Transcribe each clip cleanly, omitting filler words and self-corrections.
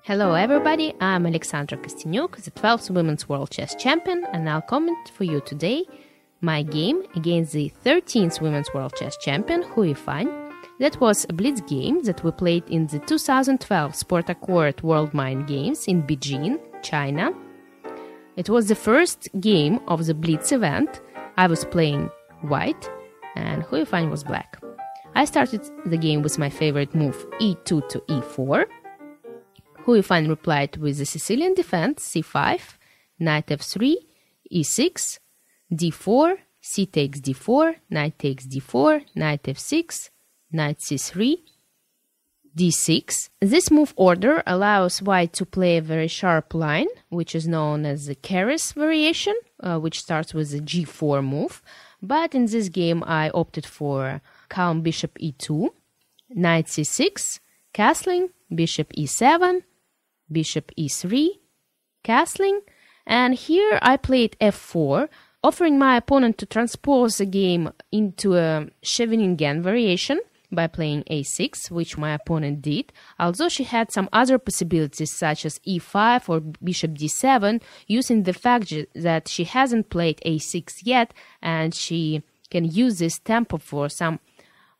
Hello everybody, I'm Alexandra Kosteniuk, the 12th Women's World Chess Champion, and I'll comment for you today my game against the 13th Women's World Chess Champion, Hou Yifan. That was a Blitz game that we played in the 2012 SportAccord World Mind Games in Beijing, China. It was the first game of the Blitz event. I was playing white and Hou Yifan was black. I started the game with my favorite move e2 to e4. Hou Yifan replied with the Sicilian Defence, c5, knight f3, e6, d4, c takes d4, knight takes d4, knight f6, knight c3, d6. This move order allows white to play a very sharp line, which is known as the Keres variation, which starts with the g4 move. But in this game, I opted for calm bishop e2, knight c6, castling, bishop e7, bishop e3, castling, and here I played f4, offering my opponent to transpose the game into a Scheveningen variation by playing a6, which my opponent did, although she had some other possibilities such as e5 or bishop d7, using the fact that she hasn't played a6 yet and she can use this tempo for some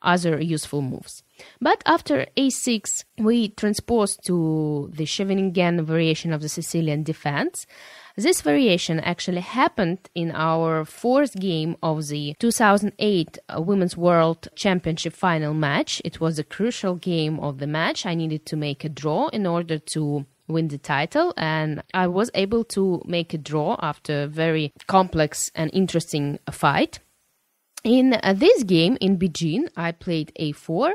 other useful moves. But after a6, we transposed to the Scheveningen variation of the Sicilian Defence. This variation actually happened in our fourth game of the 2008 Women's World Championship final match. It was a crucial game of the match. I needed to make a draw in order to win the title, and I was able to make a draw after a very complex and interesting fight. In this game in Beijing, I played a4.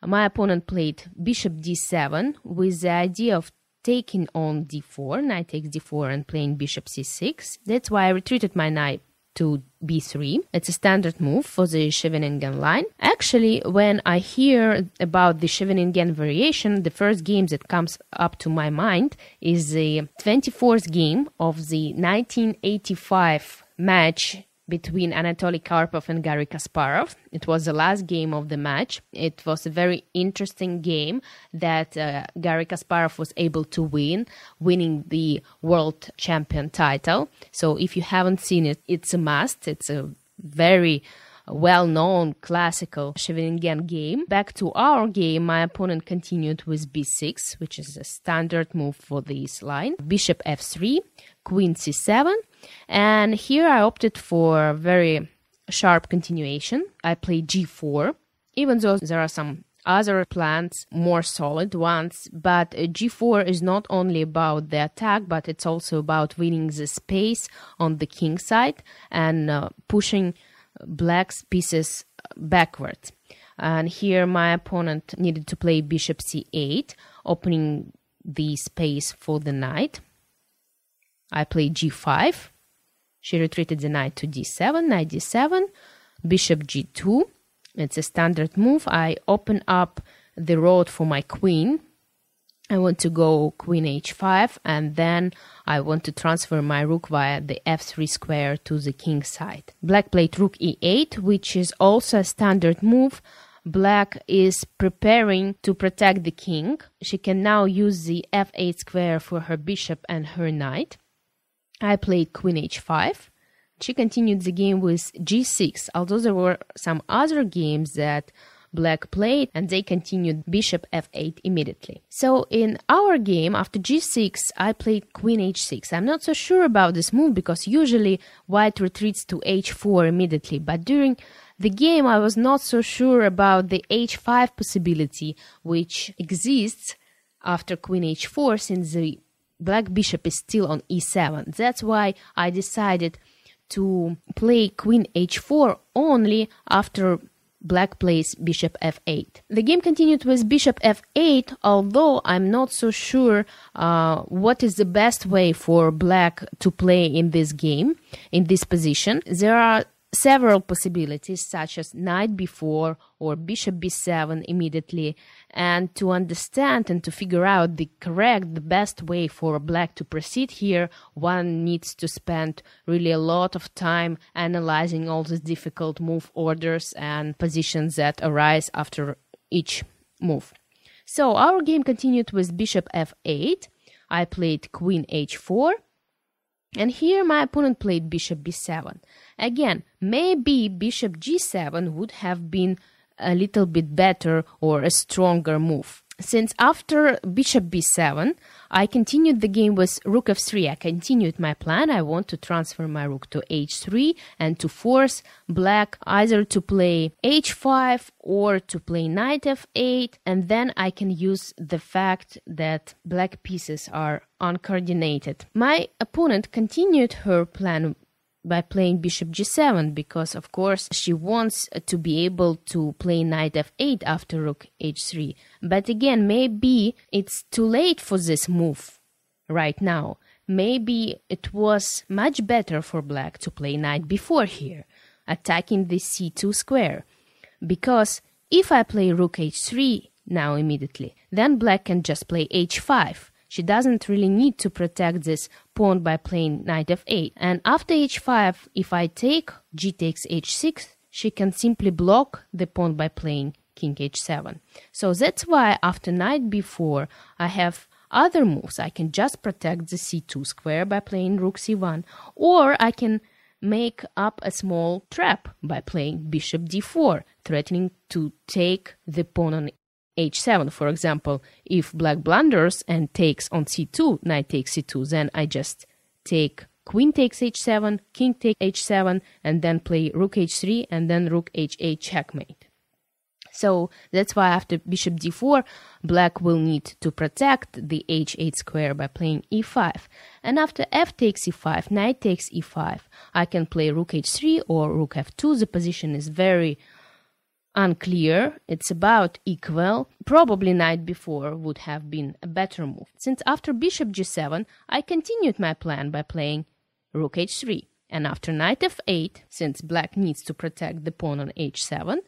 My opponent played bishop d7 with the idea of taking on d4, knight takes d4 and playing bishop c6. That's why I retreated my knight to b3. It's a standard move for the Scheveningen line. Actually, when I hear about the Scheveningen variation, the first game that comes up to my mind is the 24th game of the 1985 match between Anatoly Karpov and Garry Kasparov. It was the last game of the match. It was a very interesting game that Garry Kasparov was able to win, winning the world champion title. So if you haven't seen it, it's a must. It's a very well-known classical Scheveningen game. Back to our game, my opponent continued with b6, which is a standard move for this line. Bishop f3, queen c7, and here I opted for a very sharp continuation. I played g4, even though there are some other plans, more solid ones, but g4 is not only about the attack, but it's also about winning the space on the king side and pushing black's pieces backwards. And here my opponent needed to play bishop c8, opening the space for the knight. I played g5. She retreated the knight to d7, knight d7, bishop g2. It's a standard move. I open up the road for my queen. I want to go queen h5, and then I want to transfer my rook via the f3 square to the king side. Black played rook e8, which is also a standard move. Black is preparing to protect the king. She can now use the f8 square for her bishop and her knight. I played queen h5. She continued the game with g6, although there were some other games that Black played, and they continued bishop f8 immediately. So in our game, after g6, I played queen h6. I'm not so sure about this move because usually white retreats to h4 immediately, but during the game I was not so sure about the h5 possibility, which exists after queen h4 since the black bishop is still on e7. That's why I decided to play queen h4 only after Black plays bishop f8. The game continued with bishop f8, although I'm not so sure what is the best way for Black to play in this game, in this position. There are several possibilities such as knight b4 or bishop b7 immediately, and to understand and to figure out the best way for Black to proceed here, one needs to spend really a lot of time analyzing all the difficult move orders and positions that arise after each move. So our game continued with bishop f8. I played queen h4. And here my opponent played bishop b7. Again, maybe bishop g7 would have been a little bit better or a stronger move. Since after bishop b7, I continued the game with rook f3. I continued my plan. I want to transfer my rook to h3 and to force black either to play h5 or to play knight f8. And then I can use the fact that black pieces are uncoordinated. My opponent continued her plan by playing bishop g7 because, of course, she wants to be able to play knight f8 after rook h3. But again, maybe it's too late for this move right now. Maybe it was much better for black to play knight b4 here, attacking the c2 square. Because if I play rook h3 now immediately, then black can just play h5. She doesn't really need to protect this pawn by playing knight f8. And after h5, if I take g takes h6, she can simply block the pawn by playing king h7. So that's why after knight b4, I have other moves. I can just protect the c2 square by playing rook c1, or I can make up a small trap by playing bishop d4, threatening to take the pawn on h7. For example, if black blunders and takes on c2, knight takes c2, then I just take queen takes h7, king takes h7, and then play rook h3 and then rook h8 checkmate. So that's why after bishop d4, black will need to protect the h8 square by playing e5. And after f takes e5, knight takes e5, I can play rook h3 or rook f2. The position is very unclear. It's about equal. Probably knight b4 would have been a better move. Since after bishop g7, I continued my plan by playing rook h3. And after knight f8, since black needs to protect the pawn on h7,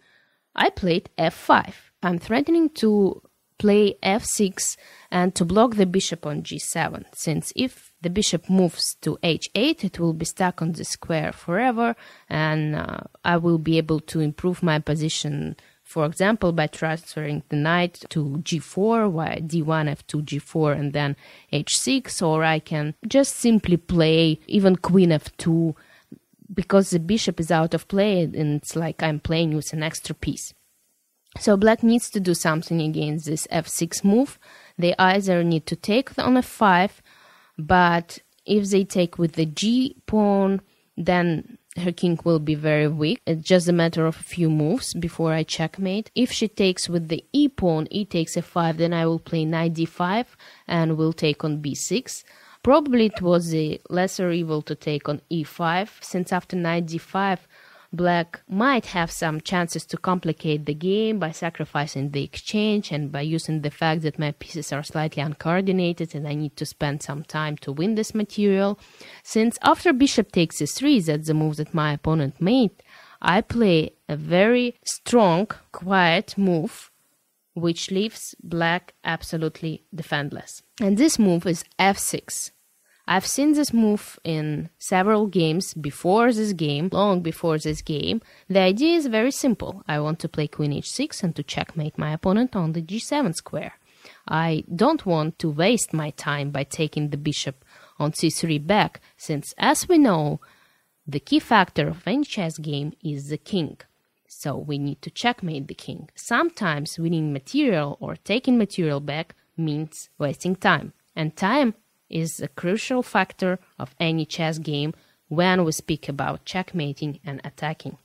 I played f5. I'm threatening to play f6 and to block the bishop on g7, since if the bishop moves to h8, it will be stuck on the square forever, and I will be able to improve my position, for example, by transferring the knight to g4, while d1, f2, g4, and then h6, or I can just simply play even queen f2, because the bishop is out of play, and it's like I'm playing with an extra piece. So black needs to do something against this f6 move. They either need to take on f5, but if they take with the g pawn, then her king will be very weak. It's just a matter of a few moves before I checkmate. If she takes with the e pawn, e takes f5, then I will play knight d5 and will take on b6. Probably it was the lesser evil to take on e5, since after knight d5, black might have some chances to complicate the game by sacrificing the exchange and by using the fact that my pieces are slightly uncoordinated and I need to spend some time to win this material. Since after bishop takes e3, that's the move that my opponent made, I play a very strong, quiet move which leaves black absolutely defenseless. And this move is f6. I've seen this move in several games before this game, long before this game. The idea is very simple. I want to play queen h6 and to checkmate my opponent on the g7 square. I don't want to waste my time by taking the bishop on c3 back, since, as we know, the key factor of any chess game is the king. So we need to checkmate the king. Sometimes winning material or taking material back means wasting time. And time is a crucial factor of any chess game when we speak about checkmating and attacking.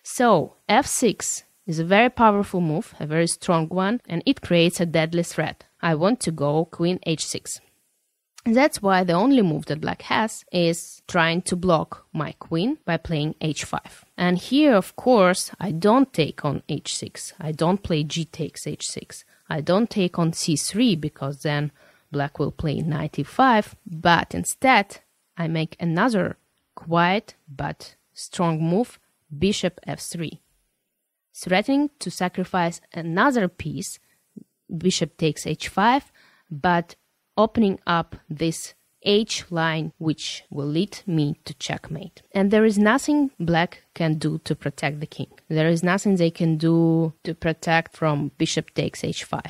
So f6 is a very powerful move, a very strong one, and it creates a deadly threat. I want to go queen h6. That's why the only move that black has is trying to block my queen by playing h5. And here, of course, I don't take on h6. I don't play g takes h6. I don't take on c3 because then black will play knight e5, but instead I make another quiet but strong move, bishop f3, threatening to sacrifice another piece, bishop takes h5, but opening up this h line which will lead me to checkmate. And there is nothing black can do to protect the king. There is nothing they can do to protect from bishop takes h5.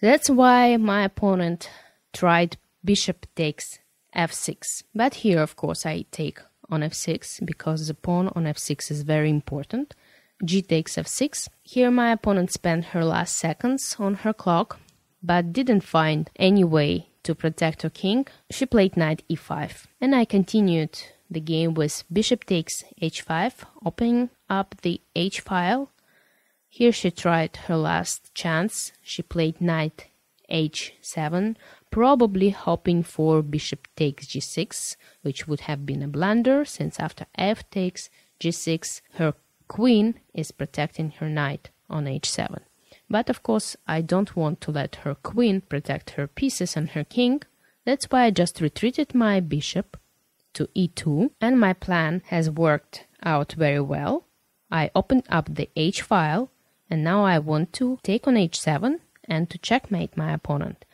That's why my opponent tried bishop takes f6. But here, of course, I take on f6 because the pawn on f6 is very important. G takes f6. Here my opponent spent her last seconds on her clock, but didn't find any way to protect her king. She played knight e5. And I continued the game with bishop takes h5, opening up the h file. Here she tried her last chance. She played knight h7, probably hoping for bishop takes g6, which would have been a blunder, since after f takes g6, her queen is protecting her knight on h7. But of course, I don't want to let her queen protect her pieces and her king. That's why I just retreated my bishop to e2, and my plan has worked out very well. I opened up the h file, and now I want to take on h7 and to checkmate my opponent.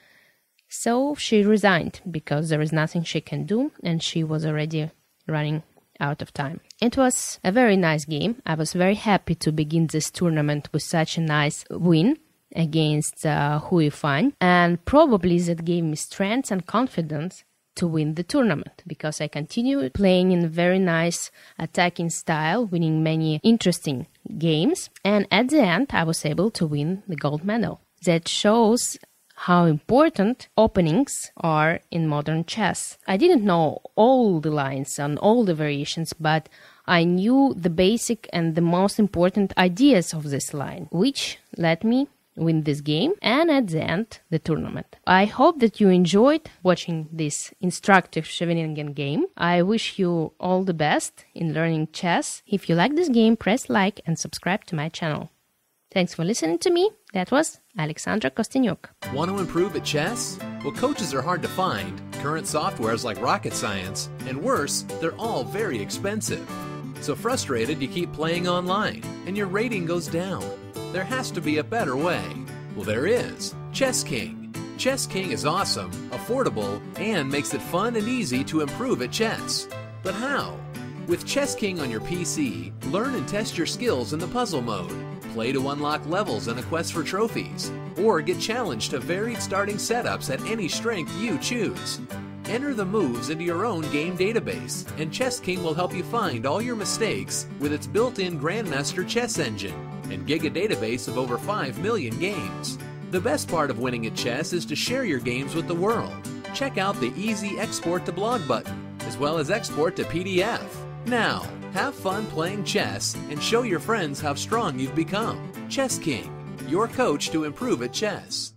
So she resigned because there is nothing she can do, and she was already running out of time. It was a very nice game. I was very happy to begin this tournament with such a nice win against Hou Yifan, and probably that gave me strength and confidence to win the tournament, because I continued playing in a very nice attacking style, winning many interesting games, and at the end I was able to win the gold medal. That shows how important openings are in modern chess. I didn't know all the lines and all the variations, but I knew the basic and the most important ideas of this line, which led me win this game and at the end the tournament. I hope that you enjoyed watching this instructive Scheveningen game. I wish you all the best in learning chess. If you like this game, press like and subscribe to my channel. Thanks for listening to me. That was Alexandra Kosteniuk. Want to improve at chess? Well, coaches are hard to find. Current software is like rocket science, and worse, they're all very expensive. So frustrated you keep playing online, and your rating goes down. There has to be a better way. Well, there is. Chess King. Chess King is awesome, affordable, and makes it fun and easy to improve at chess. But how? With Chess King on your PC, learn and test your skills in the puzzle mode. Play to unlock levels in a quest for trophies, or get challenged to varied starting setups at any strength you choose. Enter the moves into your own game database, and Chess King will help you find all your mistakes with its built-in Grandmaster chess engine and giga database of over 5 million games. The best part of winning at chess is to share your games with the world. Check out the easy export to blog button, as well as export to PDF. Now, have fun playing chess and show your friends how strong you've become. Chess King, your coach to improve at chess.